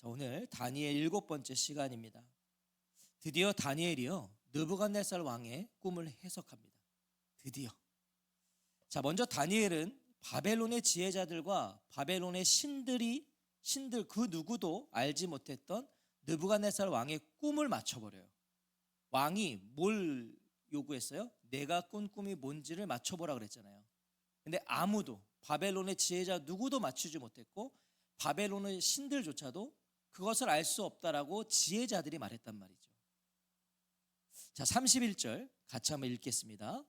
자, 오늘 다니엘 7번째 시간입니다. 드디어 다니엘이요 느부갓네살 왕의 꿈을 해석합니다. 드디어. 자, 먼저 다니엘은 바벨론의 지혜자들과 바벨론의 신들 그 누구도 알지 못했던 느부갓네살 왕의 꿈을 맞춰버려요. 왕이 뭘 요구했어요? 내가 꾼 꿈이 뭔지를 맞춰보라 그랬잖아요. 근데 아무도, 바벨론의 지혜자 누구도 맞추지 못했고 바벨론의 신들조차도 그것을 알 수 없다라고 지혜자들이 말했단 말이죠. 자, 31절 같이 한번 읽겠습니다.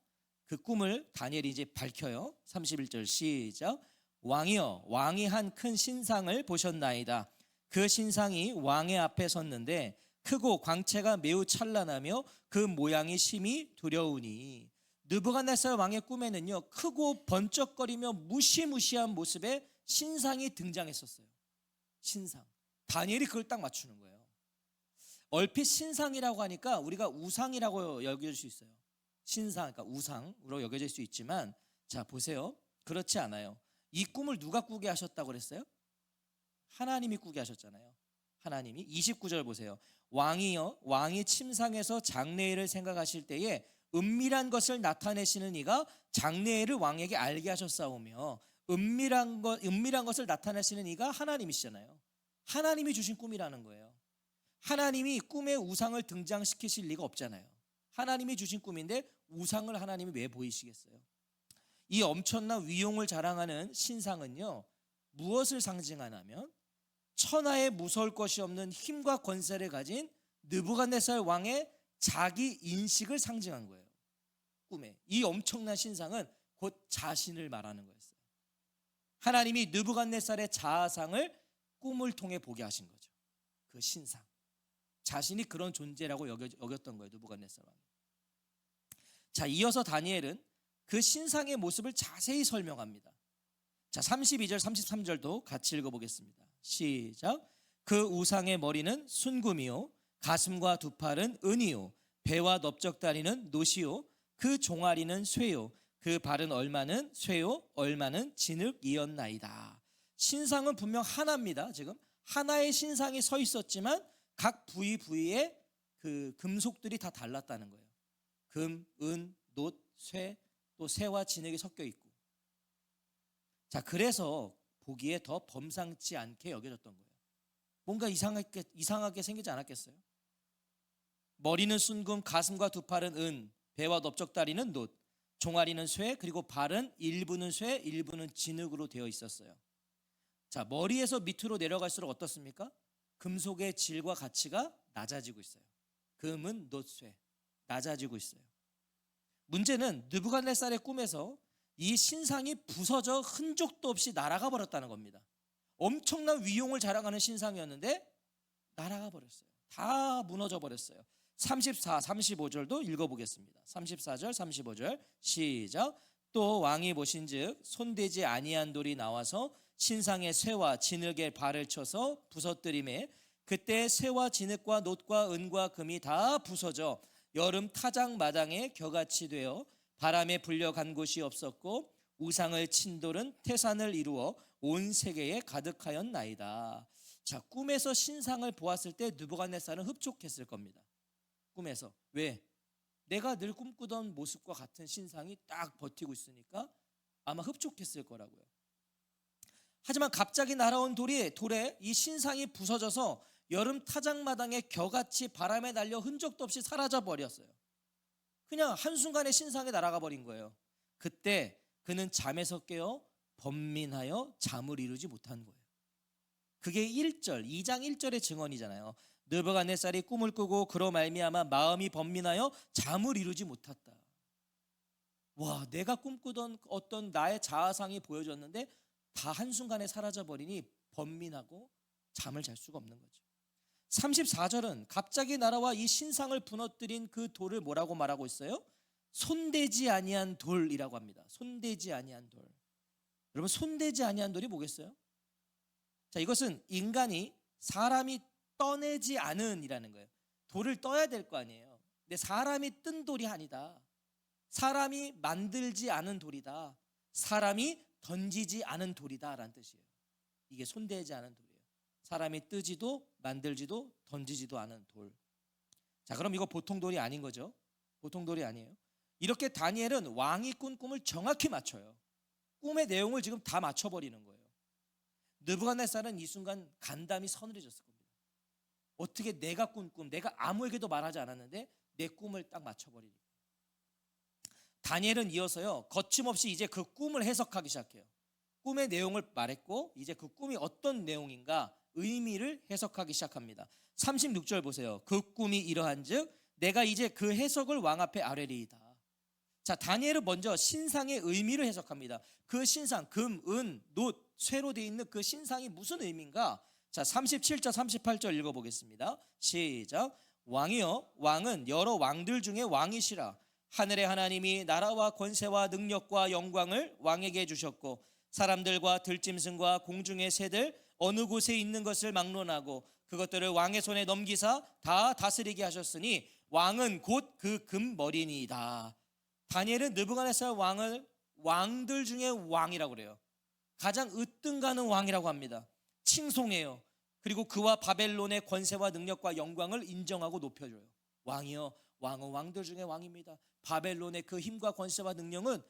그 꿈을 다니엘이 이제 밝혀요. 31절 시작. 왕이여, 왕이 한 큰 신상을 보셨나이다. 그 신상이 왕의 앞에 섰는데 크고 광채가 매우 찬란하며 그 모양이 심히 두려우니. 느부갓네살 왕의 꿈에는요 크고 번쩍거리며 무시무시한 모습의 신상이 등장했었어요. 신상. 다니엘이 그걸 딱 맞추는 거예요. 얼핏 신상이라고 하니까 우리가 우상이라고 여길 수 있어요. 신상, 그러니까 우상으로 여겨질 수 있지만, 자 보세요. 그렇지 않아요. 이 꿈을 누가 꾸게 하셨다고 그랬어요? 하나님이 꾸게 하셨잖아요. 하나님이. 29절 보세요. 왕이여, 왕이 침상에서 장래일을 생각하실 때에 은밀한 것을 나타내시는 이가 장래일을 왕에게 알게 하셨사오며, 은밀한 것을 나타내시는 이가 하나님이시잖아요. 하나님이 주신 꿈이라는 거예요. 하나님이 꿈에 우상을 등장시키실 리가 없잖아요. 하나님이 주신 꿈인데 우상을 하나님이 왜 보이시겠어요? 이 엄청난 위용을 자랑하는 신상은요 무엇을 상징하냐면 천하에 무서울 것이 없는 힘과 권세를 가진 느부갓네살 왕의 자기 인식을 상징한 거예요. 꿈에. 이 엄청난 신상은 곧 자신을 말하는 거였어요. 하나님이 느부갓네살의 자아상을 꿈을 통해 보게 하신 거죠. 그 신상. 자신이 그런 존재라고 여겼던 거예요. 느부갓네살 왕이. 자, 이어서 다니엘은 그 신상의 모습을 자세히 설명합니다. 자, 32절 33절도 같이 읽어보겠습니다. 시작. 그 우상의 머리는 순금이요 가슴과 두 팔은 은이요 배와 넓적다리는 노시요 그 종아리는 쇠요 그 발은 얼마는 쇠요 얼마는 진흙이었나이다. 신상은 분명 하나입니다. 지금 하나의 신상이 서 있었지만 각 부위에 그 금속들이 다 달랐다는 거예요. 금, 은, 놋, 쇠, 또 새와 진흙이 섞여 있고. 자, 그래서 보기에 더 범상치 않게 여겨졌던 거예요. 뭔가 이상하게 생기지 않았겠어요? 머리는 순금, 가슴과 두 팔은 은, 배와 넓적다리는 놋, 종아리는 쇠, 그리고 발은 일부는 쇠, 일부는 진흙으로 되어 있었어요. 자, 머리에서 밑으로 내려갈수록 어떻습니까? 금속의 질과 가치가 낮아지고 있어요. 금은 놋쇠, 낮아지고 있어요. 문제는 느부갓네살의 꿈에서 이 신상이 부서져 흔적도 없이 날아가 버렸다는 겁니다. 엄청난 위용을 자랑하는 신상이었는데 날아가 버렸어요. 다 무너져 버렸어요. 34, 35절도 읽어보겠습니다. 34절, 35절 시작. 또 왕이 보신즉 손대지 아니한 돌이 나와서 신상의 쇠와 진흙의 발을 쳐서 부서뜨리매 그때 쇠와 진흙과 놋과 은과 금이 다 부서져 여름 타작 마당에 겨같이 되어 바람에 불려간 곳이 없었고 우상을 친 돌은 태산을 이루어 온 세계에 가득하였나이다. 자, 꿈에서 신상을 보았을 때 느부갓네살은 흡족했을 겁니다. 꿈에서. 왜? 내가 늘 꿈꾸던 모습과 같은 신상이 딱 버티고 있으니까 아마 흡족했을 거라고요. 하지만 갑자기 날아온 돌에 이 신상이 부서져서 여름 타작마당에 겨같이 바람에 날려 흔적도 없이 사라져 버렸어요. 그냥 한순간에 신상이 날아가 버린 거예요. 그때 그는 잠에서 깨어 번민하여 잠을 이루지 못한 거예요. 그게 2장 1절의 증언이잖아요. 느부갓네살이 꿈을 꾸고 그로 말미암아 마음이 번민하여 잠을 이루지 못했다. 와, 내가 꿈꾸던 어떤 나의 자아상이 보여졌는데 다 한순간에 사라져버리니 번민하고 잠을 잘 수가 없는 거죠. 34절은 갑자기 날아와 이 신상을 부너뜨린 그 돌을 뭐라고 말하고 있어요? 손대지 아니한 돌이라고 합니다. 손대지 아니한 돌. 여러분, 손대지 아니한 돌이 뭐겠어요? 자, 이것은 사람이 떠내지 않은 이라는 거예요. 돌을 떠야 될 거 아니에요. 근데 사람이 뜬 돌이 아니다. 사람이 만들지 않은 돌이다. 사람이 던지지 않은 돌이다 라는 뜻이에요. 이게 손대지 않은 돌이에요. 사람이 뜨지도 만들지도 던지지도 않은 돌. 자, 그럼 이거 보통 돌이 아닌 거죠. 보통 돌이 아니에요. 이렇게 다니엘은 왕이 꾼 꿈을 정확히 맞춰요. 꿈의 내용을 지금 다 맞춰버리는 거예요. 느부갓네살은 이 순간 간담이 서늘해졌을 겁니다. 어떻게 내가 꾼 꿈, 내가 아무에게도 말하지 않았는데 내 꿈을 딱 맞춰버리니까. 다니엘은 이어서요, 거침없이 이제 그 꿈을 해석하기 시작해요. 꿈의 내용을 말했고 이제 그 꿈이 어떤 내용인가 의미를 해석하기 시작합니다. 36절 보세요. 그 꿈이 이러한즉 내가 이제 그 해석을 왕 앞에 아뢰리이다. 자, 다니엘은 먼저 신상의 의미를 해석합니다. 그 신상, 금, 은, 놋, 쇠로 되어 있는 그 신상이 무슨 의미인가? 자, 37절 38절 읽어보겠습니다. 시작. 왕이여, 왕은 여러 왕들 중에 왕이시라. 하늘의 하나님이 나라와 권세와 능력과 영광을 왕에게 주셨고 사람들과 들짐승과 공중의 새들 어느 곳에 있는 것을 막론하고 그것들을 왕의 손에 넘기사 다 다스리게 하셨으니 왕은 곧 그 금머리니이다. 다니엘은 느부갓네살 왕을 왕들 중에 왕이라고 그래요. 가장 으뜸가는 왕이라고 합니다. 칭송해요. 그리고 그와 바벨론의 권세와 능력과 영광을 인정하고 높여줘요. 왕이요, 왕은 왕들 중에 왕입니다. 바벨론의 그 힘과 권세와 능력은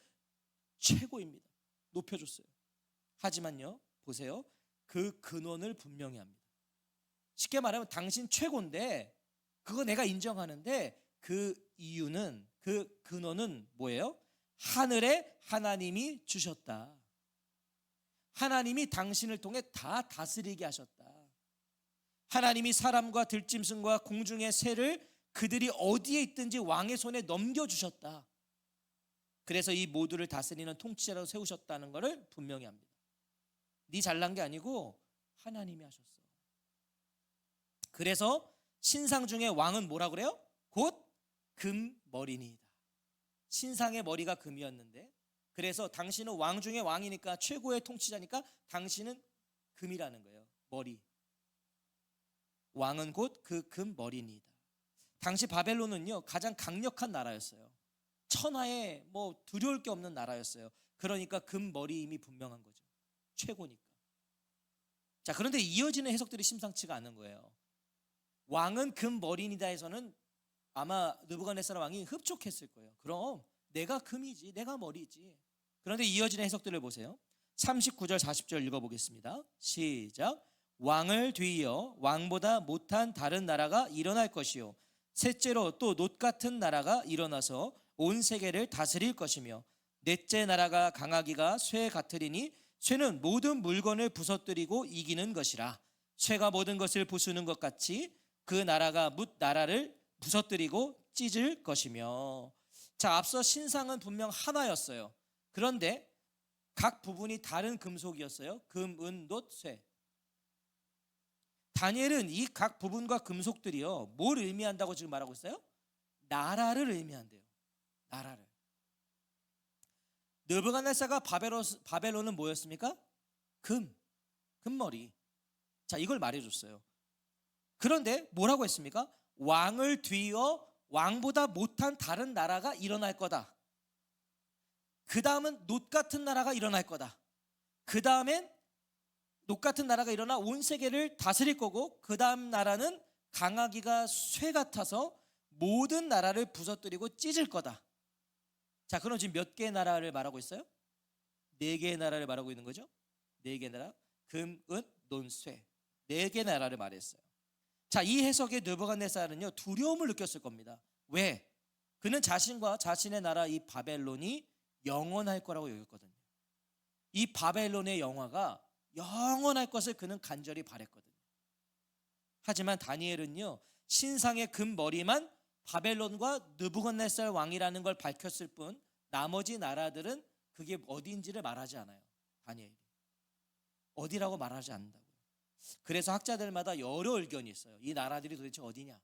최고입니다. 높여줬어요. 하지만요, 보세요. 그 근원을 분명히 합니다. 쉽게 말하면 당신 최고인데 그거 내가 인정하는데 그 이유는, 그 근원은 뭐예요? 하늘에 하나님이 주셨다. 하나님이 당신을 통해 다 다스리게 하셨다. 하나님이 사람과 들짐승과 공중의 새를 그들이 어디에 있든지 왕의 손에 넘겨주셨다. 그래서 이 모두를 다스리는 통치자로 세우셨다는 것을 분명히 합니다. 네 잘난 게 아니고 하나님이 하셨어. 그래서 신상 중에 왕은 뭐라 그래요? 곧 금머리니이다. 신상의 머리가 금이었는데 그래서 당신은 왕 중에 왕이니까 최고의 통치자니까 당신은 금이라는 거예요. 머리. 왕은 곧 그 금머리니이다. 당시 바벨론은요 가장 강력한 나라였어요. 천하에 뭐 두려울 게 없는 나라였어요. 그러니까 금머리임이 분명한 거죠. 최고니까. 자, 그런데 이어지는 해석들이 심상치가 않은 거예요. 왕은 금머리니다에서는 아마 느부갓네살 왕이 흡족했을 거예요. 그럼 내가 금이지, 내가 머리지. 그런데 이어지는 해석들을 보세요. 39절 40절 읽어보겠습니다. 시작. 왕을 뒤이어 왕보다 못한 다른 나라가 일어날 것이요 셋째로 또 놋 같은 나라가 일어나서 온 세계를 다스릴 것이며 넷째 나라가 강하기가 쇠 같으리니 쇠는 모든 물건을 부서뜨리고 이기는 것이라. 쇠가 모든 것을 부수는 것 같이 그 나라가 뭇 나라를 부서뜨리고 찢을 것이며. 자, 앞서 신상은 분명 하나였어요. 그런데 각 부분이 다른 금속이었어요. 금, 은, 놋, 쇠. 다니엘은 이 각 부분과 금속들이요 뭘 의미한다고 지금 말하고 있어요? 나라를 의미한대요. 나라를. 느부갓네살과 바벨론은 뭐였습니까? 금머리. 자, 이걸 말해줬어요. 그런데 뭐라고 했습니까? 왕을 뒤이어 왕보다 못한 다른 나라가 일어날 거다. 그 다음은 놋 같은 나라가 일어날 거다. 그 다음엔 놋 같은 나라가 일어나 온 세계를 다스릴 거고 그 다음 나라는 강하기가 쇠 같아서 모든 나라를 부서뜨리고 찢을 거다. 자, 그럼 지금 몇 개의 나라를 말하고 있어요? 4개의 나라를 말하고 있는 거죠. 4개의 나라. 금, 은, 논, 쇠. 4개의 나라를 말했어요. 자, 이 해석에 느부갓네살은요 두려움을 느꼈을 겁니다. 왜? 그는 자신과 자신의 나라 이 바벨론이 영원할 거라고 여겼거든요. 이 바벨론의 영화가 영원할 것을 그는 간절히 바랬거든요. 하지만 다니엘은요 신상의 금머리만 바벨론과 느부갓네살 왕이라는 걸 밝혔을 뿐 나머지 나라들은 그게 어디인지를 말하지 않아요. 다니엘이 어디라고 말하지 않는다고요. 그래서 학자들마다 여러 의견이 있어요. 이 나라들이 도대체 어디냐.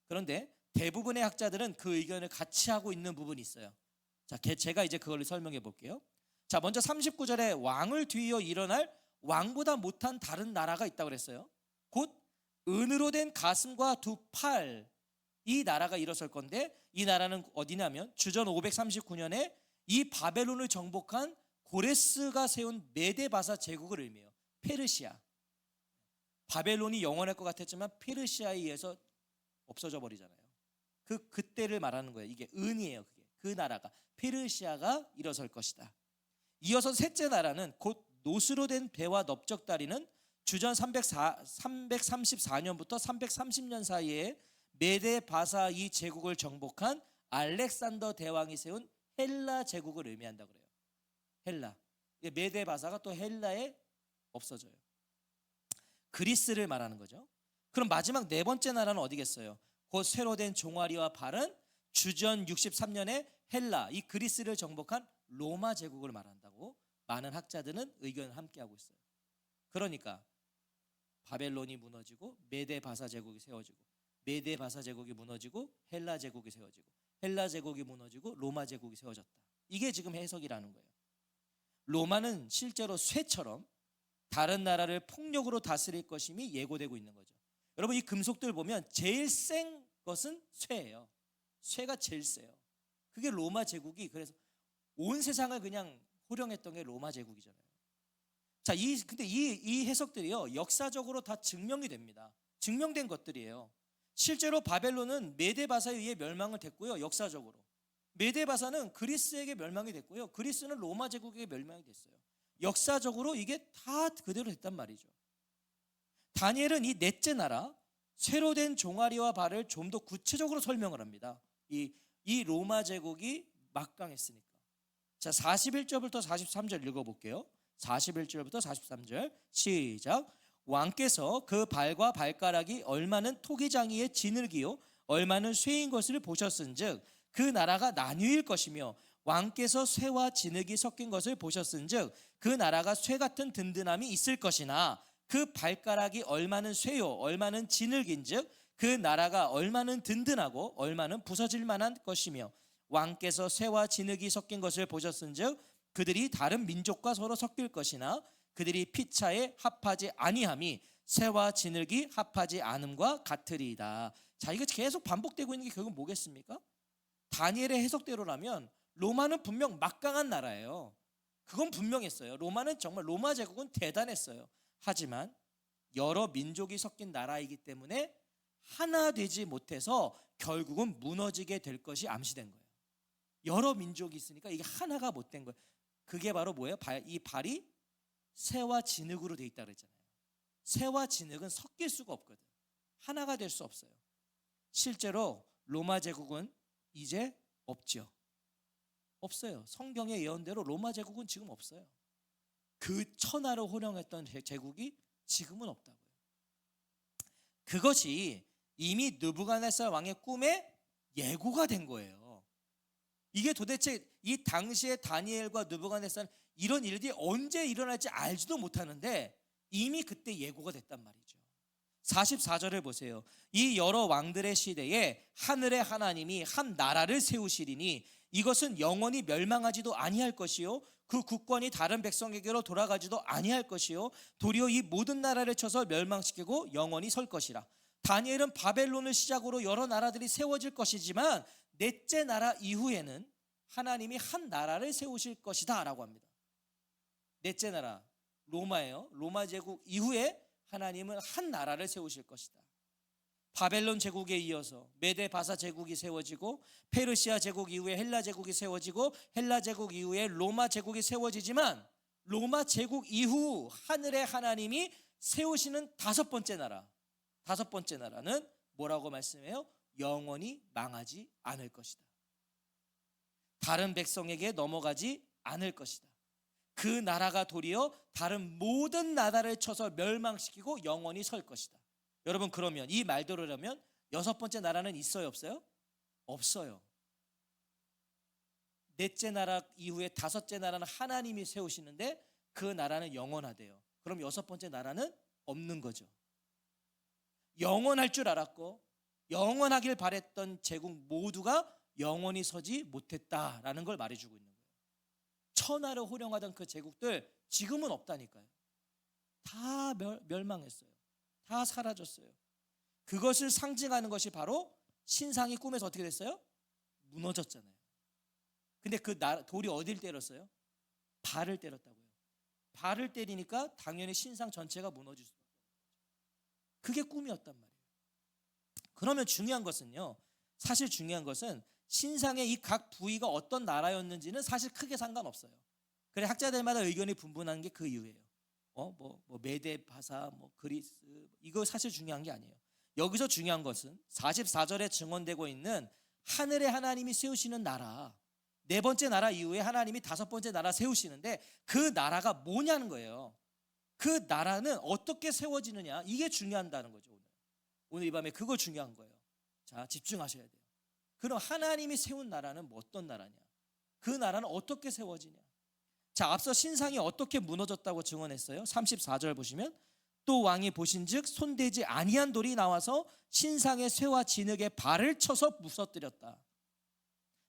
그런데 대부분의 학자들은 그 의견을 같이 하고 있는 부분이 있어요. 자, 제가 이제 그걸 설명해 볼게요. 자, 먼저 39절에 왕을 뒤이어 일어날 왕보다 못한 다른 나라가 있다고 그랬어요. 곧 은으로 된 가슴과 두 팔, 이 나라가 일어설 건데 이 나라는 어디냐면 주전 539년에 이 바벨론을 정복한 고레스가 세운 메데바사 제국을 의미해요. 페르시아. 바벨론이 영원할 것 같았지만 페르시아에 의해서 없어져 버리잖아요. 그때를 말하는 거예요. 이게 은이에요. 그 나라가 페르시아가 일어설 것이다. 이어서 셋째 나라는 곧 노스로 된 배와 넓적다리는 주전 334년부터 330년 사이에 메데 바사 이 제국을 정복한 알렉산더 대왕이 세운 헬라 제국을 의미한다 그래요. 헬라. 메데 바사가 또 헬라에 없어져요. 그리스를 말하는 거죠. 그럼 마지막 네 번째 나라는 어디겠어요? 곧 새로 된 종아리와 발은 주전 63년에 헬라, 이 그리스를 정복한 로마 제국을 말한다고 많은 학자들은 의견을 함께하고 있어요. 그러니까 바벨론이 무너지고 메데 바사 제국이 세워지고, 메데 바사 제국이 무너지고 헬라 제국이 세워지고, 헬라 제국이 무너지고 로마 제국이 세워졌다. 이게 지금 해석이라는 거예요. 로마는 실제로 쇠처럼 다른 나라를 폭력으로 다스릴 것임이 예고되고 있는 거죠. 여러분, 이 금속들 보면 제일 센 것은 쇠예요. 쇠가 제일 세요. 그게 로마 제국이, 그래서 온 세상을 그냥 호령했던 게 로마 제국이잖아요. 자, 근데 이 해석들이요, 역사적으로 다 증명이 됩니다. 증명된 것들이에요. 실제로 바벨론은 메데바사에 의해 멸망을 됐고요, 역사적으로. 메데바사는 그리스에게 멸망이 됐고요, 그리스는 로마 제국에게 멸망이 됐어요. 역사적으로 이게 다 그대로 됐단 말이죠. 다니엘은 이 넷째 나라, 새로 된 종아리와 발을 좀 더 구체적으로 설명을 합니다. 이 로마 제국이 막강했으니까. 자, 41절부터 43절 읽어볼게요. 41절부터 43절 시작. 왕께서 그 발과 발가락이 얼마는 토기장이의 지늘기요 얼마는 쇠인 것을 보셨은즉 그 나라가 나뉘일 것이며, 왕께서 쇠와 진흙이 섞인 것을 보셨은즉 그 나라가 쇠 같은 든든함이 있을 것이나, 그 발가락이 얼마는 쇠요 얼마는 진흙인즉 그 나라가 얼마는 든든하고 얼마는 부서질 만한 것이며, 왕께서 쇠와 진흙이 섞인 것을 보셨은즉 그들이 다른 민족과 서로 섞일 것이나 그들이 피차에 합하지 아니함이 쇠와 진흙이 합하지 않음과 같으리이다. 자, 이거 계속 반복되고 있는 게 결국 뭐겠습니까? 다니엘의 해석대로라면 로마는 분명 막강한 나라예요. 그건 분명했어요. 로마는 정말, 로마 제국은 대단했어요. 하지만 여러 민족이 섞인 나라이기 때문에 하나 되지 못해서 결국은 무너지게 될 것이 암시된 거예요. 여러 민족이 있으니까 이게 하나가 못 된 거예요. 그게 바로 뭐예요? 이 발이 쇠와 진흙으로 돼 있다 그랬잖아요. 쇠와 진흙은 섞일 수가 없거든. 하나가 될 수 없어요. 실제로 로마 제국은 이제 없죠. 없어요. 성경의 예언대로 로마 제국은 지금 없어요. 그 천하를 호령했던 제국이 지금은 없다고요. 그것이 이미 느부갓네살 왕의 꿈에 예고가 된 거예요. 이게 도대체 이 당시에 다니엘과 느부갓네살, 이런 일들이 언제 일어날지 알지도 못하는데 이미 그때 예고가 됐단 말이죠. 44절을 보세요. 이 여러 왕들의 시대에 하늘의 하나님이 한 나라를 세우시리니 이것은 영원히 멸망하지도 아니할 것이요 그 국권이 다른 백성에게로 돌아가지도 아니할 것이요 도리어 이 모든 나라를 쳐서 멸망시키고 영원히 설 것이라. 다니엘은 바벨론을 시작으로 여러 나라들이 세워질 것이지만 넷째 나라 이후에는 하나님이 한 나라를 세우실 것이다 라고 합니다. 넷째 나라 로마예요. 로마 제국 이후에 하나님은 한 나라를 세우실 것이다. 바벨론 제국에 이어서 메데 바사 제국이 세워지고, 페르시아 제국 이후에 헬라 제국이 세워지고, 헬라 제국 이후에 로마 제국이 세워지지만, 로마 제국 이후 하늘의 하나님이 세우시는 다섯 번째 나라는 뭐라고 말씀해요? 영원히 망하지 않을 것이다. 다른 백성에게 넘어가지 않을 것이다. 그 나라가 도리어 다른 모든 나라를 쳐서 멸망시키고 영원히 설 것이다. 여러분, 그러면 이 말대로라면 여섯 번째 나라는 있어요, 없어요? 없어요. 넷째 나라 이후에 다섯째 나라는 하나님이 세우시는데 그 나라는 영원하대요. 그럼 여섯 번째 나라는 없는 거죠. 영원할 줄 알았고 영원하길 바랬던 제국 모두가 영원히 서지 못했다라는 걸 말해주고 있는 거예요. 천하를 호령하던 그 제국들 지금은 없다니까요. 다 멸망했어요. 다 사라졌어요. 그것을 상징하는 것이 바로 신상이 꿈에서 어떻게 됐어요? 무너졌잖아요. 근데 그 돌이 어디를 때렸어요? 발을 때렸다고요. 발을 때리니까 당연히 신상 전체가 무너질 수밖에 없어요. 그게 꿈이었단 말이에요. 그러면 중요한 것은요, 사실 중요한 것은 신상의 이 각 부위가 어떤 나라였는지는 사실 크게 상관없어요. 그래, 학자들마다 의견이 분분한 게 그 이유예요. 메데 바사, 그리스, 이거 사실 중요한 게 아니에요. 여기서 중요한 것은 44절에 증언되고 있는 하늘의 하나님이 세우시는 나라, 네 번째 나라 이후에 하나님이 다섯 번째 나라 세우시는데 그 나라가 뭐냐는 거예요. 그 나라는 어떻게 세워지느냐, 이게 중요하다는 거죠. 오늘 이 밤에 그거 중요한 거예요. 자, 집중하셔야 돼요. 그럼 하나님이 세운 나라는 어떤 나라냐, 그 나라는 어떻게 세워지냐. 자, 앞서 신상이 어떻게 무너졌다고 증언했어요. 34절 보시면, 또 왕이 보신즉 손대지 아니한 돌이 나와서 신상의 쇠와 진흙에 발을 쳐서 부서뜨렸다.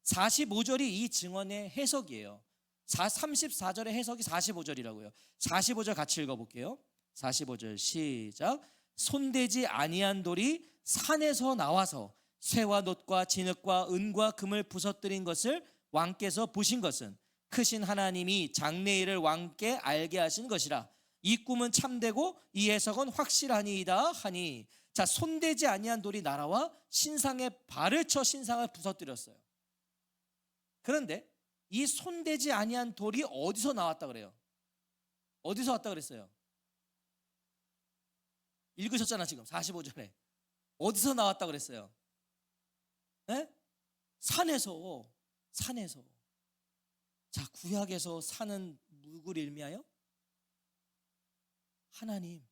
45절이 이 증언의 해석이에요. 34절의 해석이 45절이라고요. 45절 같이 읽어볼게요. 45절 시작. 손대지 아니한 돌이 산에서 나와서 쇠와 놋과 진흙과 은과 금을 부서뜨린 것을 왕께서 보신 것은 크신 하나님이 장래일을 왕께 알게 하신 것이라. 이 꿈은 참되고 이 해석은 확실하니이다 하니. 자, 손대지 아니한 돌이 날아와 신상에 발을 쳐 신상을 부서뜨렸어요. 그런데 이 손대지 아니한 돌이 어디서 나왔다 그래요? 어디서 왔다 그랬어요? 읽으셨잖아, 지금 45절에. 어디서 나왔다 그랬어요? 네? 산에서. 자, 구약에서 산은 누구를 의미하여? 하나님.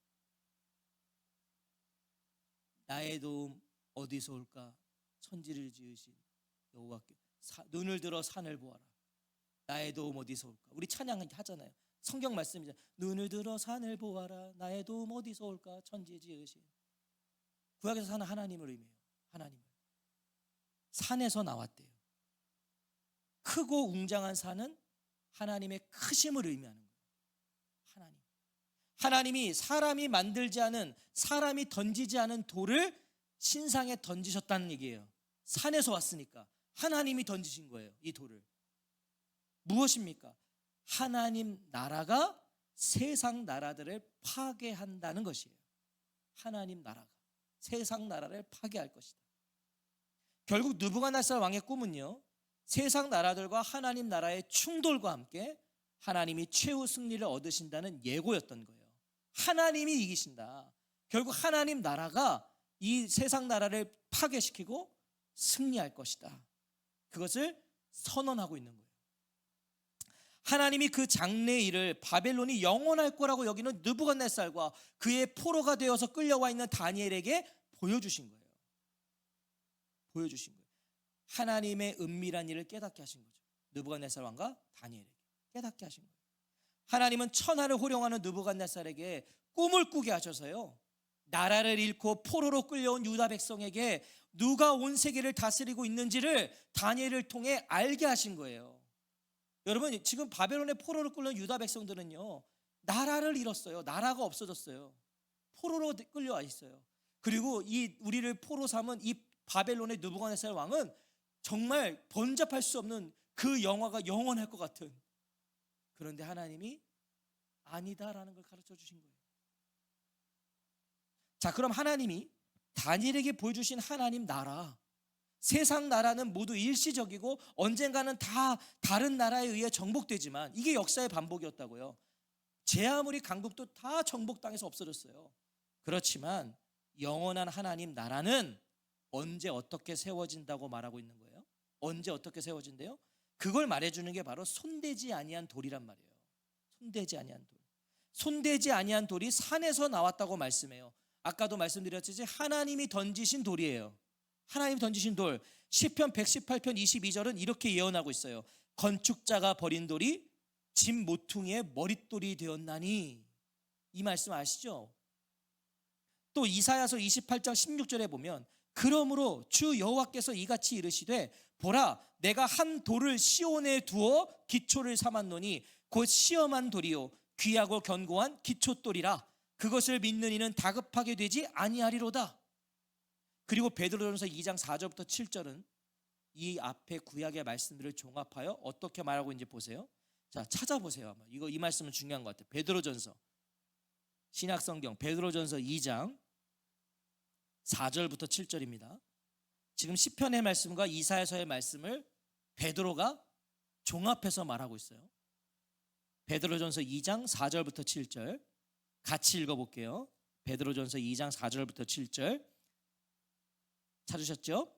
나의 도움 어디서 올까? 천지를 지으신 여호와께. 눈을 들어 산을 보아라. 나의 도움 어디서 올까? 우리 찬양 하잖아요. 성경 말씀이잖아요. 눈을 들어 산을 보아라. 나의 도움 어디서 올까? 천지 지으신. 구약에서 사는 하나님을 의미해요. 하나님을. 산에서 나왔대요. 크고 웅장한 산은 하나님의 크심을 의미하는 거예요. 하나님이 사람이 만들지 않은, 사람이 던지지 않은 돌을 신상에 던지셨다는 얘기예요. 산에서 왔으니까 하나님이 던지신 거예요. 이 돌을. 무엇입니까? 하나님 나라가 세상 나라들을 파괴한다는 것이에요. 하나님 나라가 세상 나라를 파괴할 것이다. 결국 느부갓네살 왕의 꿈은요, 세상 나라들과 하나님 나라의 충돌과 함께 하나님이 최후 승리를 얻으신다는 예고였던 거예요. 하나님이 이기신다. 결국 하나님 나라가 이 세상 나라를 파괴시키고 승리할 것이다. 그것을 선언하고 있는 거예요. 하나님이 그 장래의 일을 바벨론이 영원할 거라고 여기는 느부갓네살과 그의 포로가 되어서 끌려와 있는 다니엘에게 보여주신 거예요. 하나님의 은밀한 일을 깨닫게 하신 거죠. 느부갓네살 왕과 다니엘에게 깨닫게 하신 거예요. 하나님은 천하를 호령하는 느부갓네살에게 꿈을 꾸게 하셔서요, 나라를 잃고 포로로 끌려온 유다 백성에게 누가 온 세계를 다스리고 있는지를 다니엘을 통해 알게 하신 거예요. 여러분, 지금 바벨론의 포로로 끌려온 유다 백성들은요, 나라를 잃었어요. 나라가 없어졌어요. 포로로 끌려와 있어요. 그리고 이 우리를 포로 삼은 이 바벨론의 느부갓네살 왕은 정말 번잡할 수 없는 그 영화가 영원할 것 같은, 그런데 하나님이 아니다라는 걸 가르쳐 주신 거예요. 자, 그럼 하나님이 다니엘에게 보여주신 하나님 나라, 세상 나라는 모두 일시적이고 언젠가는 다 다른 나라에 의해 정복되지만 이게 역사의 반복이었다고요. 제 아무리 강국도 다 정복당해서 없어졌어요. 그렇지만 영원한 하나님 나라는 언제 어떻게 세워진다고 말하고 있는 거예요? 언제 어떻게 세워진대요? 그걸 말해주는 게 바로 손대지 아니한 돌이란 말이에요. 손대지 아니한 돌. 손대지 아니한 돌이 산에서 나왔다고 말씀해요. 아까도 말씀드렸듯이 하나님이 던지신 돌이에요. 하나님 던지신 돌. 시편 118편 22절은 이렇게 예언하고 있어요. 건축자가 버린 돌이 집 모퉁이의 머릿돌이 되었나니. 이 말씀 아시죠? 또 이사야서 28장 16절에 보면, 그러므로 주 여호와께서 이같이 이르시되 보라, 내가 한 돌을 시온에 두어 기초를 삼았노니 곧 시험한 돌이요 귀하고 견고한 기초돌이라. 그것을 믿는 이는 다급하게 되지 아니하리로다. 그리고 베드로전서 2장 4절부터 7절은 이 앞에 구약의 말씀들을 종합하여 어떻게 말하고 있는지 보세요. 자, 찾아보세요. 아마 이 말씀은 중요한 것 같아요. 베드로전서, 신약성경 베드로전서 2장 4절부터 7절입니다. 지금 시편의 말씀과 이사야서의 말씀을 베드로가 종합해서 말하고 있어요. 베드로전서 2장 4절부터 7절 같이 읽어볼게요. 베드로전서 2장 4절부터 7절 찾으셨죠?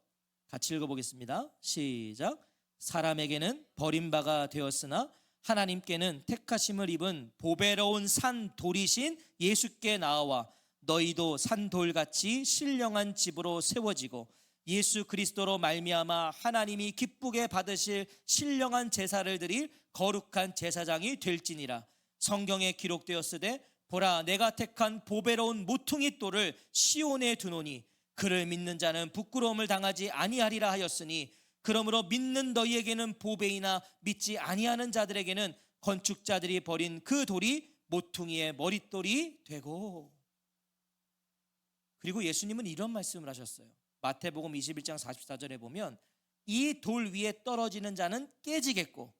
같이 읽어보겠습니다. 시작. 사람에게는 버림바가 되었으나 하나님께는 택하심을 입은 보배로운 산 돌이신 예수께 나아와 너희도 산돌같이 신령한 집으로 세워지고 예수 그리스도로 말미암아 하나님이 기쁘게 받으실 신령한 제사를 드릴 거룩한 제사장이 될지니라. 성경에 기록되었으되 보라 내가 택한 보배로운 모퉁이 돌을 시온에 두노니 그를 믿는 자는 부끄러움을 당하지 아니하리라 하였으니 그러므로 믿는 너희에게는 보배이나 믿지 아니하는 자들에게는 건축자들이 버린 그 돌이 모퉁이의 머릿돌이 되고. 그리고 예수님은 이런 말씀을 하셨어요. 마태복음 21장 44절에 보면 이 돌 위에 떨어지는 자는 깨지겠고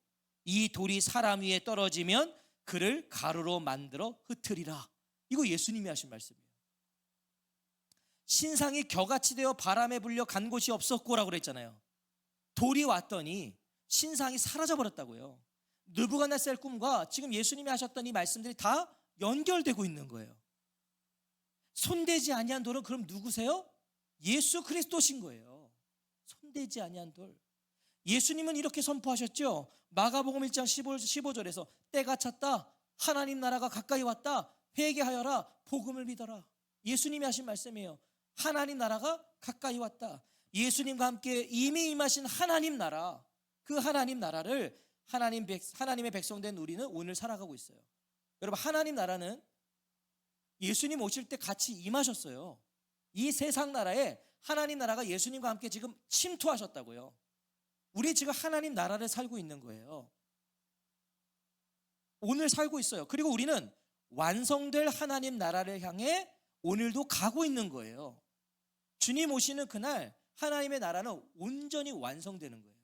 이 돌이 사람 위에 떨어지면 그를 가루로 만들어 흩으리라. 이거 예수님이 하신 말씀이에요. 신상이 겨같이 되어 바람에 불려 간 곳이 없었고라고 그랬잖아요. 돌이 왔더니 신상이 사라져버렸다고요. 느부갓네살 꿈과 지금 예수님이 하셨던 이 말씀들이 다 연결되고 있는 거예요. 손대지 아니한 돌은 그럼 누구세요? 예수 그리스도신 거예요. 손대지 아니한 돌. 예수님은 이렇게 선포하셨죠. 마가복음 1장 15절에서 때가 찼다. 하나님 나라가 가까이 왔다. 회개하여라. 복음을 믿어라. 예수님이 하신 말씀이에요. 하나님 나라가 가까이 왔다. 예수님과 함께 이미 임하신 하나님 나라, 그 하나님 나라를 하나님의 백성된 우리는 오늘 살아가고 있어요. 여러분, 하나님 나라는 예수님 오실 때 같이 임하셨어요. 이 세상 나라에 하나님 나라가 예수님과 함께 지금 침투하셨다고요. 우리 지금 하나님 나라를 살고 있는 거예요. 오늘 살고 있어요. 그리고 우리는 완성될 하나님 나라를 향해 오늘도 가고 있는 거예요. 주님 오시는 그날 하나님의 나라는 온전히 완성되는 거예요.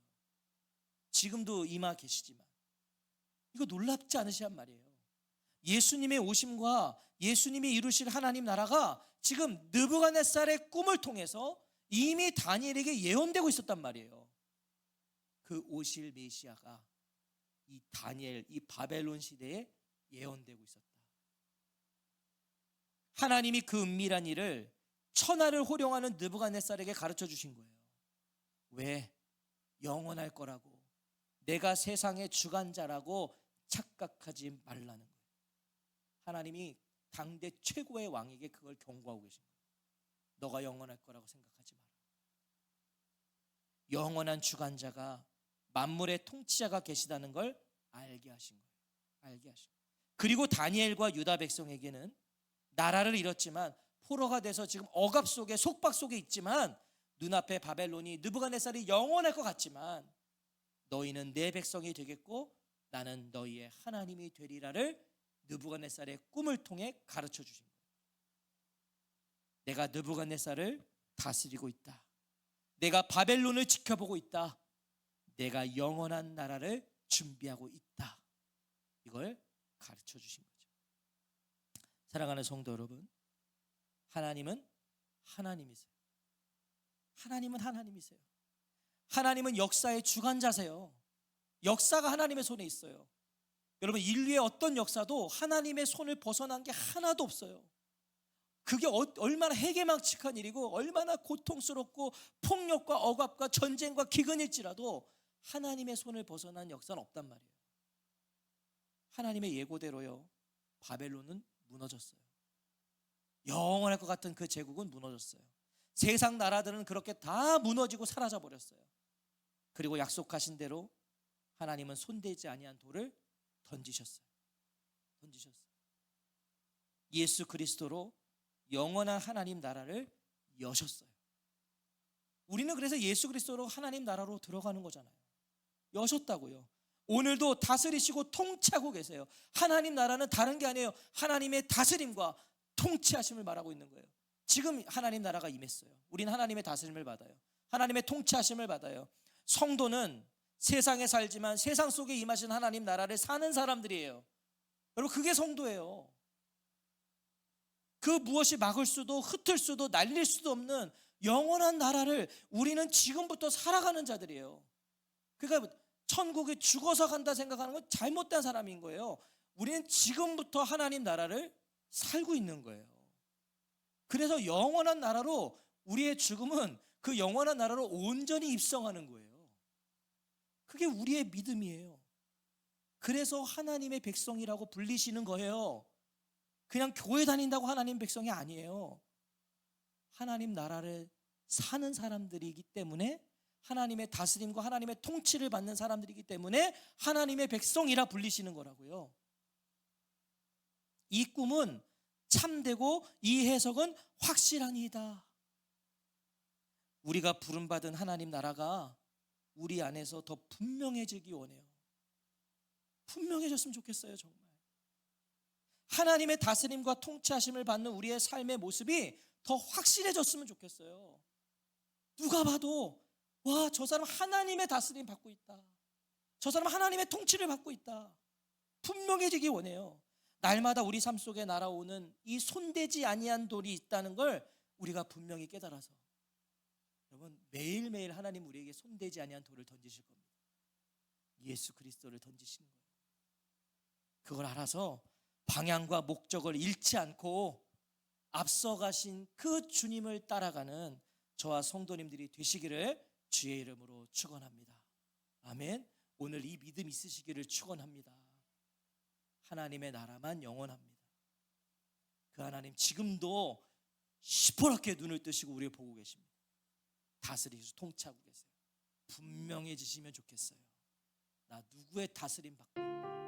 지금도 임하 계시지만 이거 놀랍지 않으시란 말이에요. 예수님의 오심과 예수님이 이루실 하나님 나라가 지금 느부갓네살의 꿈을 통해서 이미 다니엘에게 예언되고 있었단 말이에요. 그 오실 메시아가 이 다니엘, 이 바벨론 시대에 예언되고 있었다. 하나님이 그 은밀한 일을 천하를 호령하는 느부갓네살에게 가르쳐 주신 거예요. 왜? 영원할 거라고, 내가 세상의 주관자라고 착각하지 말라는 거예요. 하나님이 당대 최고의 왕에게 그걸 경고하고 계신 거예요. 너가 영원할 거라고 생각하지 마라. 영원한 주관자가, 만물의 통치자가 계시다는 걸 알게 하신 거예요. 알게 하신 거예요. 그리고 다니엘과 유다 백성에게는 나라를 잃었지만 포로가 돼서 지금 억압 속에, 속박 속에 있지만 눈앞에 바벨론이, 느부갓네살이 영원할 것 같지만 너희는 내 백성이 되겠고 나는 너희의 하나님이 되리라를 느부갓네살의 꿈을 통해 가르쳐 주신 거예요. 내가 느부갓네살을 다스리고 있다. 내가 바벨론을 지켜보고 있다. 내가 영원한 나라를 준비하고 있다. 이걸 가르쳐 주신 거죠. 사랑하는 성도 여러분, 하나님은 하나님이세요. 하나님은 하나님이세요. 하나님은 역사의 주관자세요. 역사가 하나님의 손에 있어요. 여러분, 인류의 어떤 역사도 하나님의 손을 벗어난 게 하나도 없어요. 그게 얼마나 해괴망측한 일이고 얼마나 고통스럽고 폭력과 억압과 전쟁과 기근일지라도 하나님의 손을 벗어난 역사는 없단 말이에요. 하나님의 예고대로요, 바벨론은 무너졌어요. 영원할 것 같은 그 제국은 무너졌어요. 세상 나라들은 그렇게 다 무너지고 사라져 버렸어요. 그리고 약속하신 대로 하나님은 손대지 아니한 돌을 던지셨어요. 예수 그리스도로 영원한 하나님 나라를 여셨어요. 우리는 그래서 예수 그리스도로 하나님 나라로 들어가는 거잖아요. 여셨다고요. 오늘도 다스리시고 통치하고 계세요. 하나님 나라는 다른 게 아니에요. 하나님의 다스림과 통치하심을 말하고 있는 거예요. 지금 하나님 나라가 임했어요. 우리는 하나님의 다스림을 받아요. 하나님의 통치하심을 받아요. 성도는 세상에 살지만 세상 속에 임하신 하나님 나라를 사는 사람들이에요. 여러분, 그게 성도예요. 그 무엇이 막을 수도 흩을 수도 날릴 수도 없는 영원한 나라를 우리는 지금부터 살아가는 자들이에요. 그러니까 천국에 죽어서 간다 생각하는 건 잘못된 사람인 거예요. 우리는 지금부터 하나님 나라를 살고 있는 거예요. 그래서 영원한 나라로 우리의 죽음은 그 영원한 나라로 온전히 입성하는 거예요. 그게 우리의 믿음이에요. 그래서 하나님의 백성이라고 불리시는 거예요. 그냥 교회 다닌다고 하나님 백성이 아니에요. 하나님 나라를 사는 사람들이기 때문에, 하나님의 다스림과 하나님의 통치를 받는 사람들이기 때문에 하나님의 백성이라 불리시는 거라고요. 이 꿈은 참되고 이 해석은 확실하니이다. 우리가 부름받은 하나님 나라가 우리 안에서 더 분명해지기 원해요. 분명해졌으면 좋겠어요. 정말 하나님의 다스림과 통치하심을 받는 우리의 삶의 모습이 더 확실해졌으면 좋겠어요. 누가 봐도 와, 저 사람 하나님의 다스림 받고 있다, 저 사람 하나님의 통치를 받고 있다, 분명해지기 원해요. 날마다 우리 삶 속에 날아오는 이 손대지 아니한 돌이 있다는 걸 우리가 분명히 깨달아서, 여러분, 매일매일 하나님 우리에게 손대지 아니한 돌을 던지실 겁니다. 예수 그리스도를 던지시는 거예요. 그걸 알아서 방향과 목적을 잃지 않고 앞서가신 그 주님을 따라가는 저와 성도님들이 되시기를 주의 이름으로 축원합니다. 아멘. 오늘 이 믿음 있으시기를 축원합니다. 하나님의 나라만 영원합니다. 그 하나님 지금도 시퍼렇게 눈을 뜨시고 우리를 보고 계십니다. 다스리시고 통치하고 계세요. 분명해지시면 좋겠어요. 나 누구의 다스림 받고 있나?